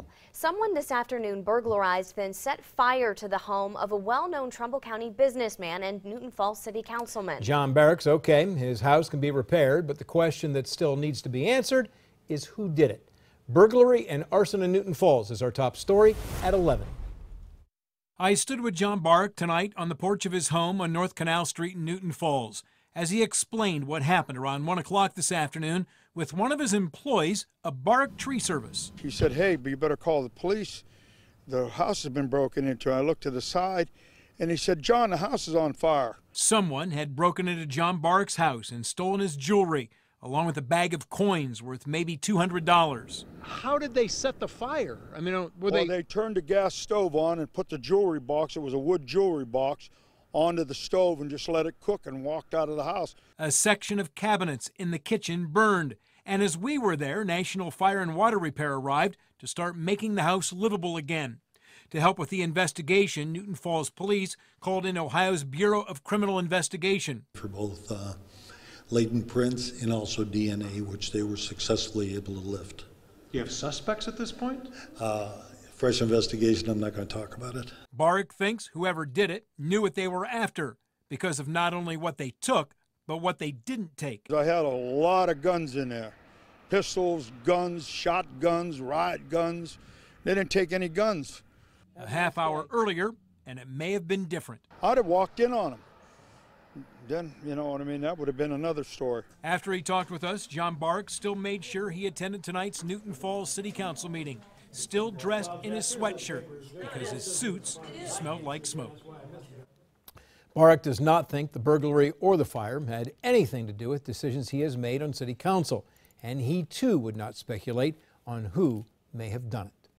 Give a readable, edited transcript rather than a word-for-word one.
Council. Someone this afternoon burglarized, then set fire to the home of a well-known Trumbull County businessman and Newton Falls City Councilman. John Barrick's okay. His house can be repaired, but the question that still needs to be answered is who did it. Burglary and arson in Newton Falls is our top story at 11. I stood with John Barrick tonight on the porch of his home on North Canal Street in Newton Falls as he explained what happened around 1 o'clock this afternoon with one of his employees, a Barrick tree service. He said, "Hey, but you better call the police. The house has been broken into." I looked to the side and he said, "John, the house is on fire." Someone had broken into John Barrick's house and stolen his jewelry, along with a bag of coins worth maybe $200. How did they set the fire? I mean, They turned the gas stove on and put the jewelry box, it was a wood jewelry box, onto the stove and just let it cook and walked out of the house. A section of cabinets in the kitchen burned, and as we were there, National Fire and Water Repair arrived to start making the house livable again. To help with the investigation, Newton Falls Police called in Ohio's Bureau of Criminal Investigation. For both latent prints and also DNA, which they were successfully able to lift. Do you have suspects at this point? Fresh investigation, I'm not going to talk about it. Barrick thinks whoever did it knew what they were after because of not only what they took, but what they didn't take. I had a lot of guns in there. Pistols, guns, shotguns, riot guns. They didn't take any guns. A half hour earlier, and it may have been different. I'd have walked in on them. Then, you know what I mean, that would have been another story. After he talked with us, John Barrick still made sure he attended tonight's Newton Falls City Council meeting, still dressed in his sweatshirt because his suits smelled like smoke. Barrick does not think the burglary or the fire had anything to do with decisions he has made on City Council, and he too would not speculate on who may have done it.